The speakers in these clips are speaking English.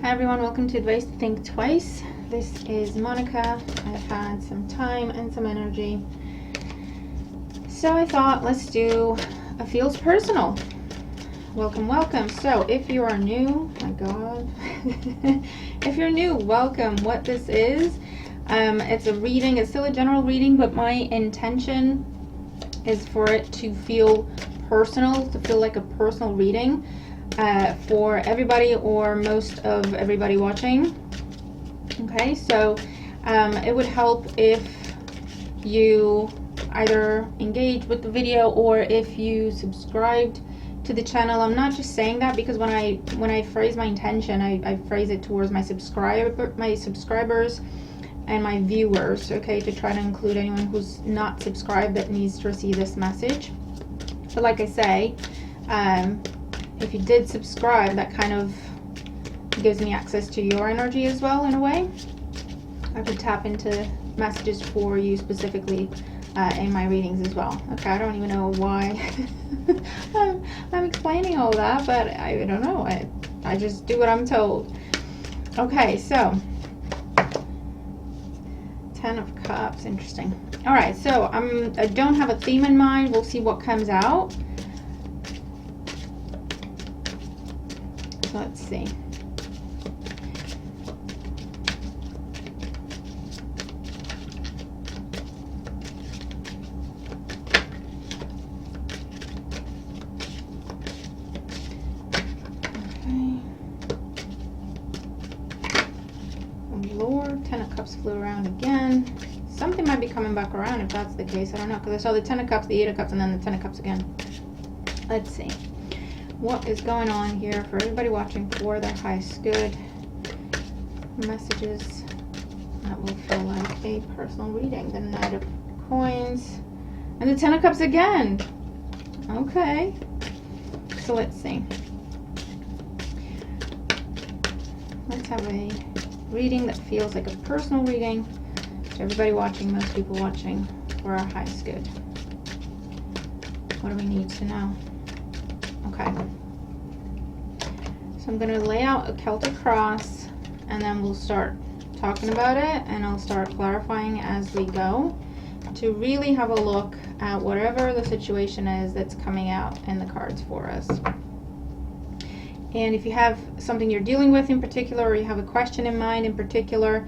Hi everyone, welcome to Advice to Think Twice. This is Monica. I've had some time and some energy, so I thought let's do a Feels Personal. Welcome, welcome. So if you are new, my God, if you're new, welcome. What this is, it's a reading. It's still a general reading, but my intention is for it to feel personal, to feel like a personal reading. For everybody or most of everybody watching. Okay, so it would help if you either engage with the video or if you subscribed to the channel. I'm not just saying that because when I phrase my intention, I phrase it towards my subscribers and my viewers, okay, to try to include anyone who's not subscribed that needs to receive this message. But like I say, if you did subscribe, that kind of gives me access to your energy as well, in a way. I could tap into messages for you specifically in my readings as well. Okay, I don't even know why I'm explaining all that, but I don't know. I just do what I'm told. Okay, so 10 of Cups, interesting. All right, so I don't have a theme in mind. We'll see what comes out. Let's see. Okay. Lord, 10 of Cups flew around again. Something might be coming back around if that's the case. I don't know, because I saw the 10 of Cups, the 8 of Cups, and then the 10 of Cups again. Let's see. What is going on here for everybody watching for their highest good? Messages that will feel like a personal reading. The Knight of Coins and the 10 of Cups again. Okay, so let's see. Let's have a reading that feels like a personal reading to everybody watching, most people watching, for our highest good. What do we need to know? Okay, so I'm going to lay out a Celtic cross and then we'll start talking about it, and I'll start clarifying as we go to really have a look at whatever the situation is that's coming out in the cards for us. And if you have something you're dealing with in particular, or you have a question in mind in particular,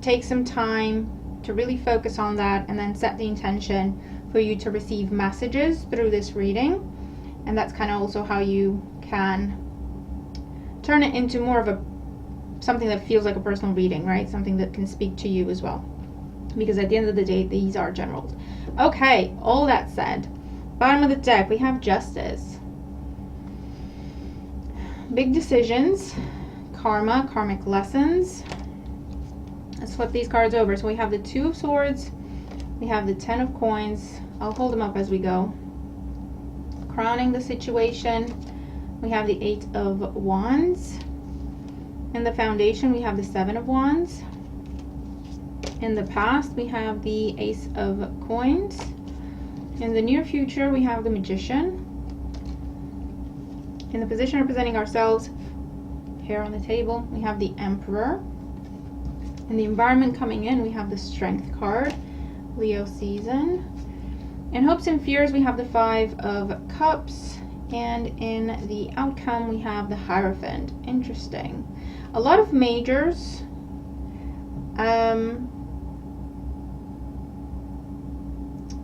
take some time to really focus on that and then set the intention for you to receive messages through this reading. And that's kind of also how you can turn it into more of something that feels like a personal reading, right? Something that can speak to you as well. Because at the end of the day, these are generals. Okay, all that said, bottom of the deck, we have Justice. Big decisions, karma, karmic lessons. Let's flip these cards over. So we have the 2 of Swords, we have the 10 of Coins. I'll hold them up as we go. Crowning the situation, we have the 8 of Wands. In the Foundation, we have the 7 of Wands. In the past, we have the Ace of Coins. In the near future, we have the Magician. In the position representing ourselves, here on the table, we have the Emperor. In the environment coming in, we have the Strength card, Leo season. In hopes and fears, we have the 5 of Cups. And in the outcome, we have the Hierophant. Interesting. A lot of majors.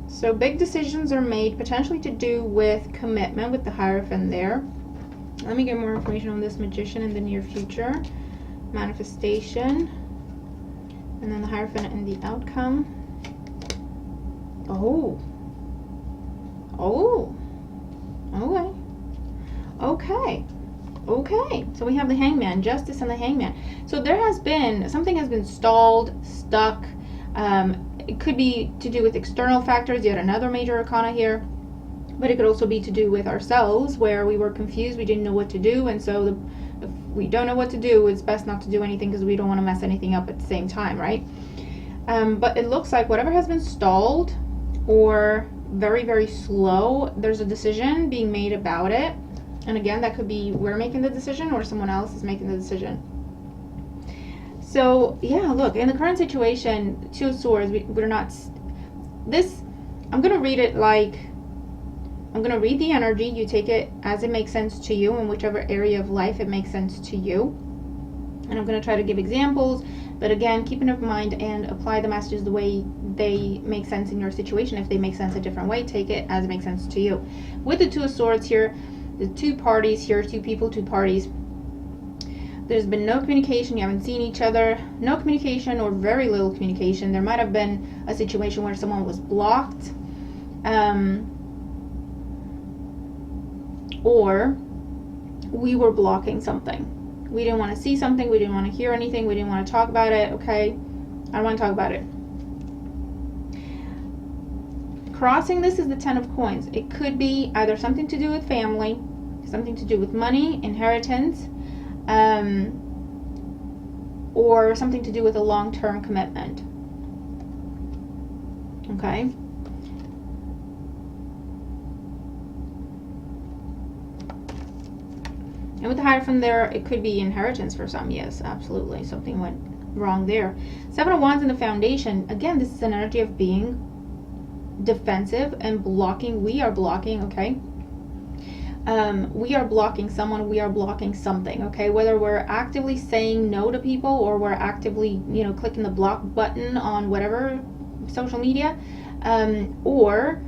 So big decisions are made, potentially to do with commitment with the Hierophant there. Let me get more information on this Magician in the near future. Manifestation. And then the Hierophant in the outcome. Oh. Oh. Okay. Okay. So we have the Hangman, Justice and the Hangman. So there has been, something has been stalled, stuck. It could be to do with external factors, yet another major arcana here. But it could also be to do with ourselves, where we were confused, we didn't know what to do, and so if we don't know what to do, it's best not to do anything because we don't want to mess anything up at the same time, right? But it looks like whatever has been stalled or very, very slow, there's a decision being made about it. And again, that could be we're making the decision or someone else is making the decision. So yeah, look, in the current situation, Two of Swords, we're not, this, I'm going to read it like, I'm going to read the energy. You take it as it makes sense to you in whichever area of life it makes sense to you. And I'm going to try to give examples, but again, keep it in mind and apply the messages the way they make sense in your situation. If they make sense a different way, take it as it makes sense to you. With the Two of Swords here, the two parties here, two people, two parties. There's been no communication. You haven't seen each other. No communication or very little communication. There might have been a situation where someone was blocked. Or we were blocking something. We didn't want to see something. We didn't want to hear anything. We didn't want to talk about it. Okay? I don't want to talk about it. Crossing this is the Ten of Coins. It could be either something to do with family, something to do with money, inheritance, or something to do with a long-term commitment. Okay? And with the Hierophant there, it could be inheritance for some. Yes, absolutely. Something went wrong there. Seven of Wands in the Foundation. Again, this is an energy of being defensive and blocking. We are blocking, okay? We are blocking someone, we are blocking something, okay? Whether we're actively saying no to people or we're actively, clicking the block button on whatever social media, or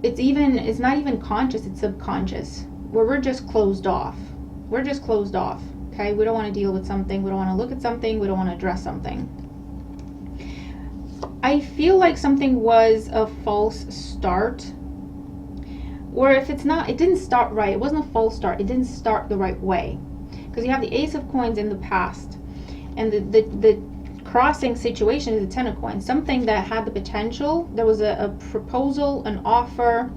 it's not even conscious, it's subconscious, where we're just closed off. We're just closed off, okay? We don't want to deal with something, we don't want to look at something, we don't want to address something. I feel like something was a false start. Or if it's not, it didn't start right. It wasn't a false start. It didn't start the right way. Because you have the Ace of Coins in the past. And the crossing situation is the Ten of Coins. Something that had the potential. There was a proposal, an offer.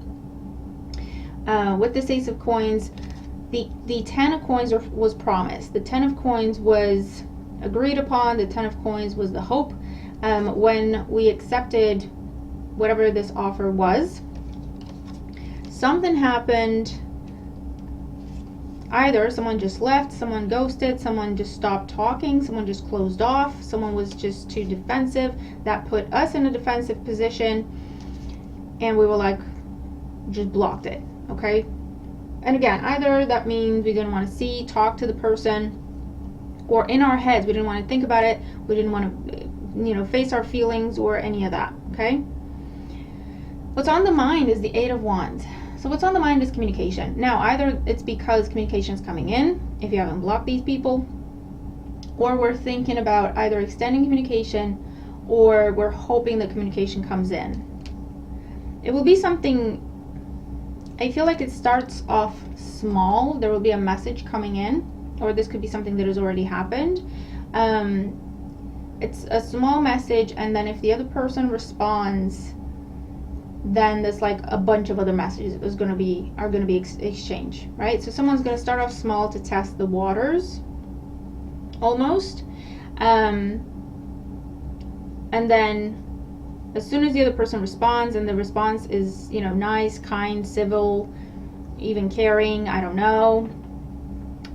With this Ace of Coins, the Ten of Coins was promised. The Ten of Coins was agreed upon. The Ten of Coins was the hope. When we accepted whatever this offer was, something happened. Either someone just left, someone ghosted, someone just stopped talking, someone just closed off, someone was just too defensive. That put us in a defensive position, and we were like, just blocked it, okay? And again, either that means we didn't want to talk to the person, or in our heads, we didn't want to think about it, we didn't want to, face our feelings or any of that, okay? What's on the mind is the Eight of Wands. So what's on the mind is communication. Now, either it's because communication is coming in, if you haven't blocked these people, or we're thinking about either extending communication, or we're hoping that communication comes in. It will be something, I feel like it starts off small. There will be a message coming in, or this could be something that has already happened. It's a small message, and then if the other person responds, then there's like a bunch of other messages are going to be exchanged, right? So someone's going to start off small to test the waters, almost, and then as soon as the other person responds, and the response is nice, kind, civil, even caring, I don't know,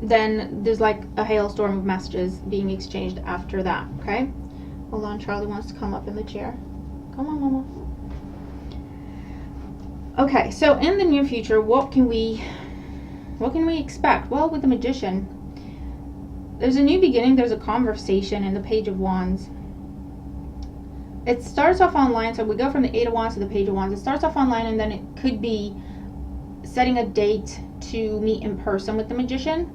then there's like a hailstorm of messages being exchanged after that. Okay, hold on, Charlie wants to come up in the chair. Come on, Mama. Okay, so in the near future, what can we expect? Well, with the Magician, there's a new beginning. There's a conversation in the Page of Wands. It starts off online, so we go from the Eight of Wands to the Page of Wands. It starts off online, and then it could be setting a date to meet in person with the Magician,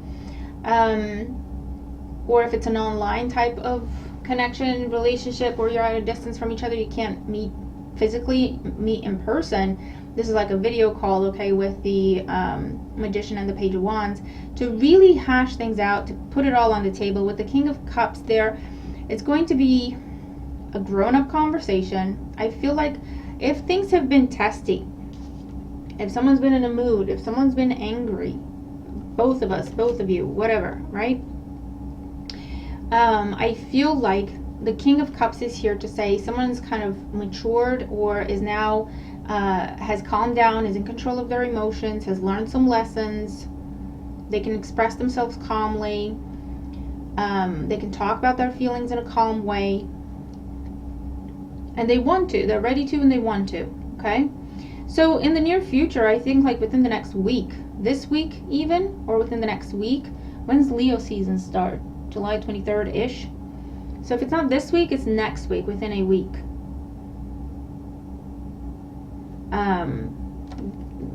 or if it's an online type of connection, relationship, where you're at a distance from each other, you can't meet physically, meet in person. This is like a video call, okay, with the Magician and the Page of Wands, to really hash things out, to put it all on the table. With the King of Cups there, it's going to be a grown-up conversation. I feel like if things have been testy, if someone's been in a mood, if someone's been angry, both of us, both of you, whatever, right? I feel like the King of Cups is here to say someone's kind of matured, or is now has calmed down, is in control of their emotions, has learned some lessons, They can express themselves calmly. They can talk about their feelings in a calm way. And they want to. They're ready to and they want to. Okay? So in the near future, I think like within the next week, this week even, or within the next week, when's Leo season start? July 23rd-ish. So if it's not this week, it's next week, within a week.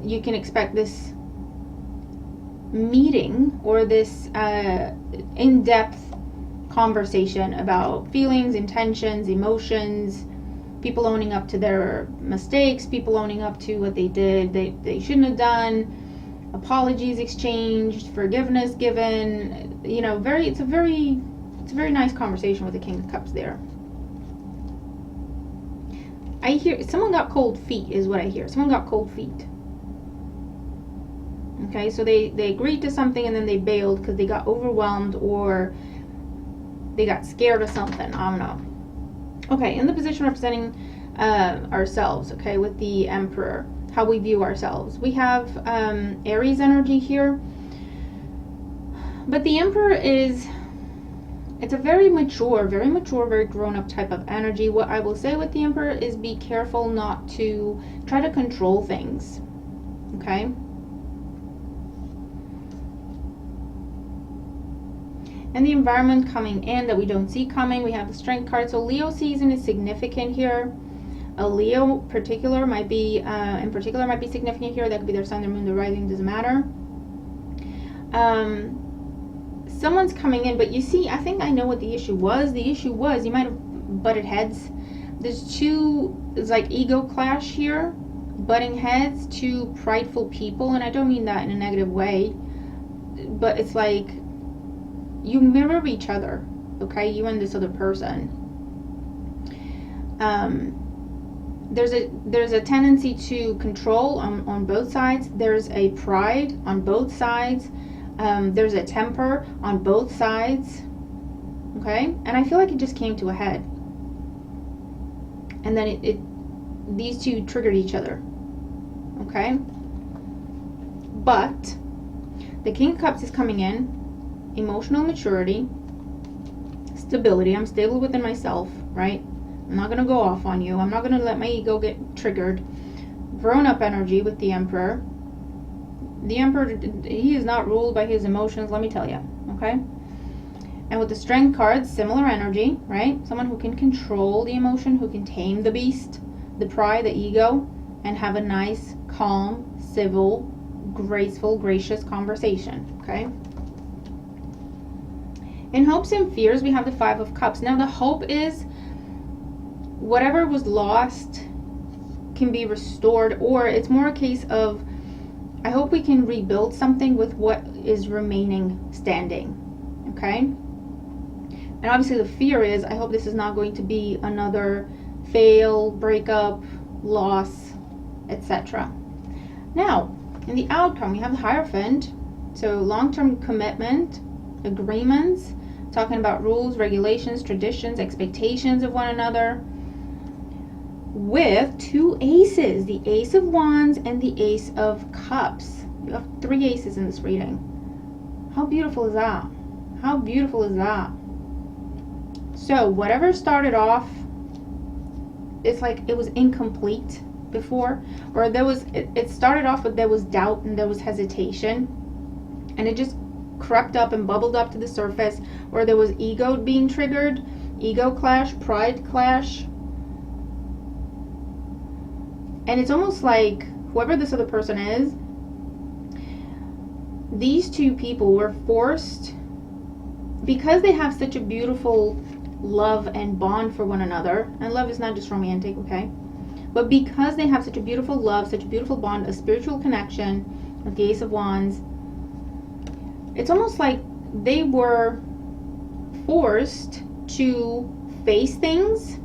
You can expect this meeting or this in-depth conversation about feelings, intentions, emotions, people owning up to their mistakes, people owning up to what they did they shouldn't have done, apologies exchanged, forgiveness given. You know, it's a very nice conversation with the King of Cups there. I hear someone got cold feet is what I hear. Someone got cold feet. Okay, so they agreed to something and then they bailed because they got overwhelmed or they got scared of something. I don't know. Okay, in the position representing ourselves, okay, with the Emperor, how we view ourselves. We have Aries energy here. But the Emperor it's a very mature, very grown-up type of energy. What I will say with the Emperor is be careful not to try to control things, okay? And the environment coming in that we don't see coming, we have the Strength card. So Leo season is significant here. A Leo in particular might be significant here. That could be their sun, their moon, their rising, doesn't matter. Someone's coming in, but you see, I think I know what the issue was. The issue was you might have butted heads. There's it's like ego clash here, butting heads, two prideful people, and I don't mean that in a negative way, but it's like you mirror each other, okay? You and this other person. There's a tendency to control on both sides. There's a pride on both sides. There's a temper on both sides, okay? And I feel like it just came to a head. And then these two triggered each other, okay? But the King of Cups is coming in, emotional maturity, stability. I'm stable within myself, right? I'm not going to go off on you. I'm not going to let my ego get triggered. Grown-up energy with the Emperor. The Emperor, he is not ruled by his emotions, let me tell you, okay? And with the Strength cards, similar energy, right? Someone who can control the emotion, who can tame the beast, the pride, the ego, and have a nice, calm, civil, graceful, gracious conversation, okay? In hopes and fears, we have the Five of Cups. Now, the hope is whatever was lost can be restored, or it's more a case of I hope we can rebuild something with what is remaining standing, okay? And obviously the fear is, I hope this is not going to be another fail, breakup, loss, etc. Now, in the outcome, we have the Hierophant. So long-term commitment, agreements, talking about rules, regulations, traditions, expectations of one another, with two aces, the Ace of Wands and the Ace of Cups. You have three aces in this reading. How beautiful is that? How beautiful is that? So whatever started off, it's like it was incomplete before, or it started off with there was doubt and there was hesitation, and it just crept up and bubbled up to the surface, or there was ego being triggered, ego clash, pride clash. And it's almost like whoever this other person is, these two people were forced, because they have such a beautiful love and bond for one another, and love is not just romantic, okay? But because they have such a beautiful love, such a beautiful bond, a spiritual connection with the Ace of Wands, it's almost like they were forced to face things,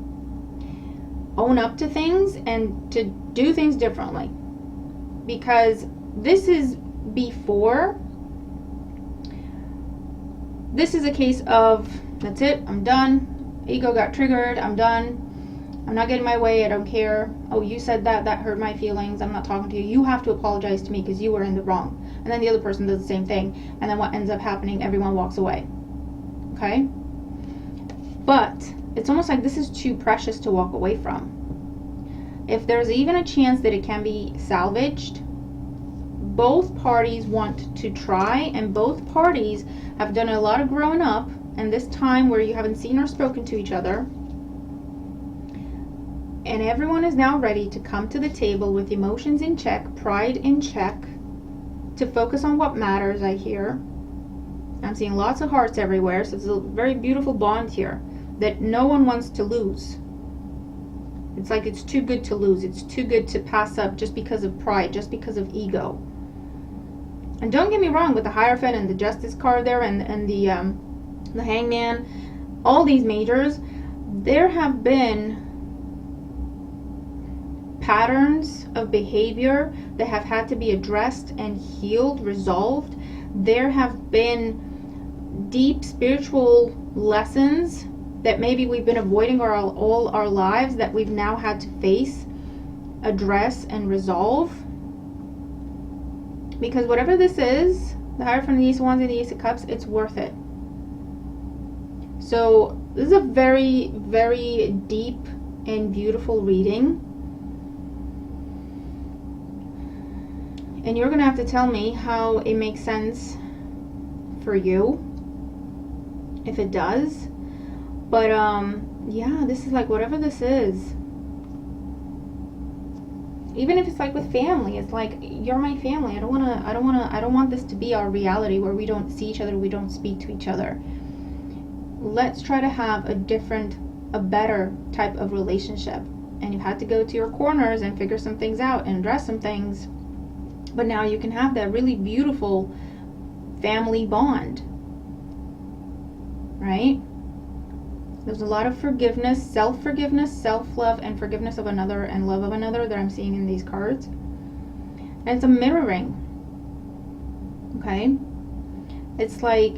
own up to things, and to do things differently, because this is a case of that's it, I'm done, ego got triggered, I'm done, I'm not getting my way, I don't care, oh you said that hurt my feelings, I'm not talking to you, you have to apologize to me because you were in the wrong. And then the other person does the same thing. And then what ends up happening, everyone walks away. Okay? But it's almost like this is too precious to walk away from. If there's even a chance that it can be salvaged, both parties want to try, and both parties have done a lot of growing up, and this time where you haven't seen or spoken to each other, and everyone is now ready to come to the table with emotions in check, pride in check, to focus on what matters. I hear, I'm seeing lots of hearts everywhere, so it's a very beautiful bond here that no one wants to lose. It's like it's too good to lose. It's too good to pass up just because of pride, just because of ego. And don't get me wrong, with the Hierophant and the Justice card there, and the Hangman, all these majors, there have been patterns of behavior that have had to be addressed and healed, resolved. There have been deep spiritual lessons that maybe we've been avoiding all our lives that we've now had to face, address, and resolve. Because whatever this is, the Hierophant, the Ace of Wands, and the Ace of Cups, it's worth it. So this is a very, very deep and beautiful reading. And you're going to have to tell me how it makes sense for you, if it does. But yeah, this is like whatever this is. Even if it's like with family, it's like, you're my family. I don't want this to be our reality where we don't see each other, we don't speak to each other. Let's try to have a better type of relationship. And you had to go to your corners and figure some things out and address some things. But now you can have that really beautiful family bond. Right? There's a lot of forgiveness, self-forgiveness, self-love, and forgiveness of another and love of another that I'm seeing in these cards. And it's a mirroring. Okay? It's like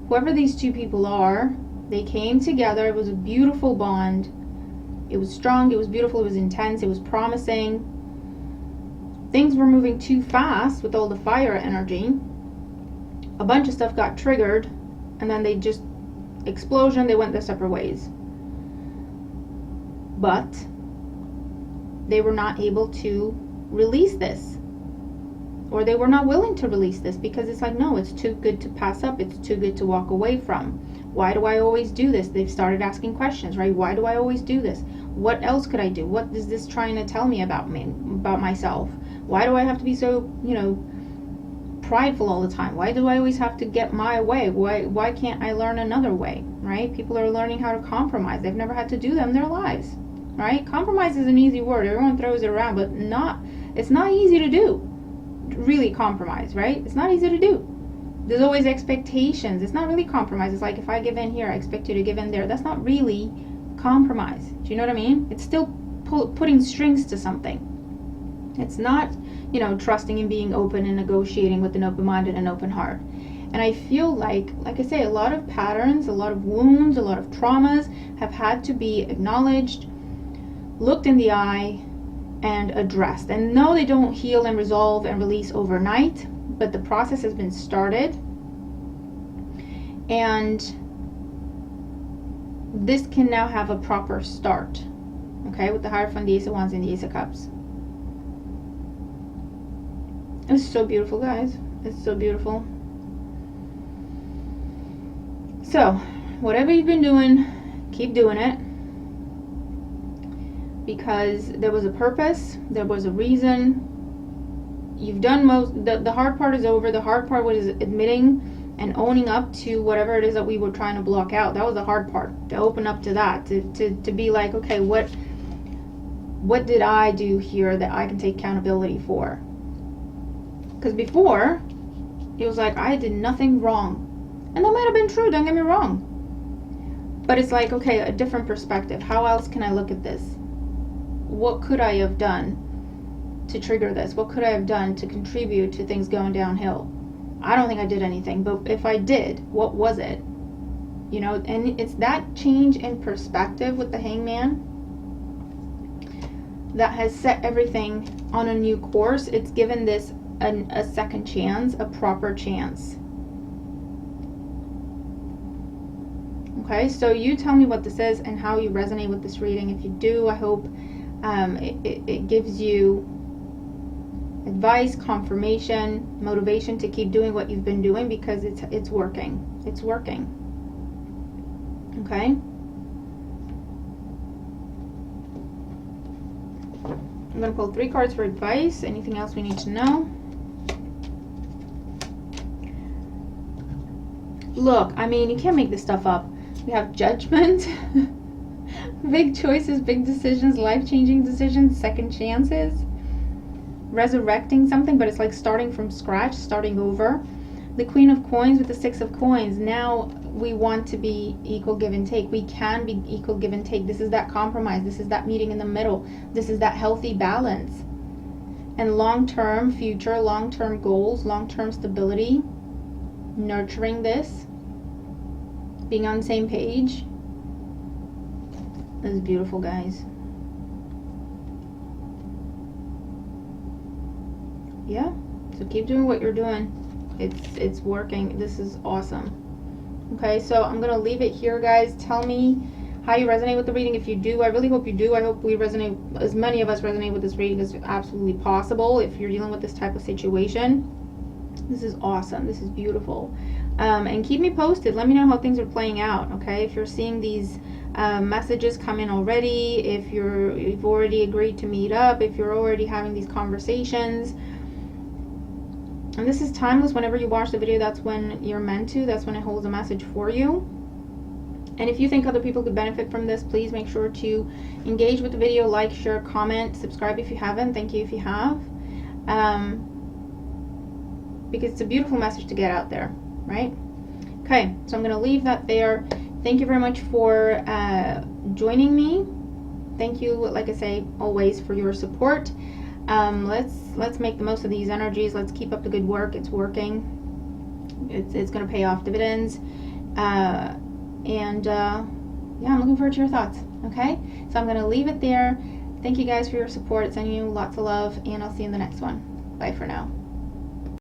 whoever these two people are, they came together. It was a beautiful bond. It was strong, it was beautiful, it was intense, it was promising. Things were moving too fast with all the fire energy. A bunch of stuff got triggered, and then they just explosion, they went their separate ways. But they were not able to release this, or they were not willing to release this, because it's like, no, it's too good to pass up, it's too good to walk away from. Why do I always do this? They've started asking questions, right? Why do I always do this? What else could I do? What is this trying to tell me about myself? Why do I have to be so, prideful all the time? Why do I always have to get my way? Why can't I learn another way, right? People are learning how to compromise. They've never had to do that in their lives, right? Compromise is an easy word. Everyone throws it around, but it's not easy to do. Really compromise, right? It's not easy to do. There's always expectations. It's not really compromise. It's like, if I give in here, I expect you to give in there. That's not really compromise. Do you know what I mean? It's still putting strings to something. It's not, trusting and being open and negotiating with an open mind and an open heart. And I feel like I say, a lot of patterns, a lot of wounds, a lot of traumas have had to be acknowledged, looked in the eye, and addressed. And no, they don't heal and resolve and release overnight, but the process has been started. And this can now have a proper start. Okay, with the Hierophant, the Ace of Wands, and the Ace of Cups. It's so beautiful, guys. It's so beautiful. So, whatever you've been doing, keep doing it. Because there was a purpose, there was a reason. You've done the hard part is over. The hard part was admitting and owning up to whatever it is that we were trying to block out. That was the hard part, to open up to that, to be like, okay, what did I do here that I can take accountability for? Because before, it was like, I did nothing wrong. And that might have been true, don't get me wrong. But it's like, okay, a different perspective. How else can I look at this? What could I have done to trigger this? What could I have done to contribute to things going downhill? I don't think I did anything, but if I did, what was it? And it's that change in perspective with the Hangman that has set everything on a new course. It's given this a second chance, a proper chance. Okay, so you tell me what this is and how you resonate with this reading. If you do, I hope it gives you advice, confirmation, motivation to keep doing what you've been doing, because it's working. It's working. Okay? I'm going to pull 3 cards for advice. Anything else we need to know? Look, I mean, you can't make this stuff up. We have judgment, big choices, big decisions, life-changing decisions, second chances, resurrecting something, but it's like starting from scratch, starting over. The Queen of Coins with the 6 of Coins. Now we want to be equal give and take. We can be equal give and take. This is that compromise. This is that meeting in the middle. This is that healthy balance. And long-term future, long-term goals, long-term stability, nurturing this, being on the same page. This is beautiful, guys. Yeah, so keep doing what you're doing. It's working. This is awesome. Okay, so I'm gonna leave it here, guys. Tell me how you resonate with the reading. If you do, I really hope you do. I hope we resonate, as many of us resonate with this reading as absolutely possible. If you're dealing with this type of situation, this is awesome. This is beautiful. And keep me posted. Let me know how things are playing out. Okay, if you're seeing these messages come in already, if you've already agreed to meet up, if you're already having these conversations. And this is timeless. Whenever you watch the video, that's when you're meant to. That's when it holds a message for you. And if you think other people could benefit from this, please make sure to engage with the video, like, share, comment, subscribe if you haven't. Thank you if you have. Because it's a beautiful message to get out there, right? Okay, so I'm going to leave that there. Thank you very much for joining me. Thank you, like I say, always for your support. Let's make the most of these energies. Let's keep up the good work. It's working. It's going to pay off dividends. Yeah, I'm looking forward to your thoughts. Okay, so I'm going to leave it there. Thank you guys for your support. Sending you lots of love, and I'll see you in the next one. Bye for now.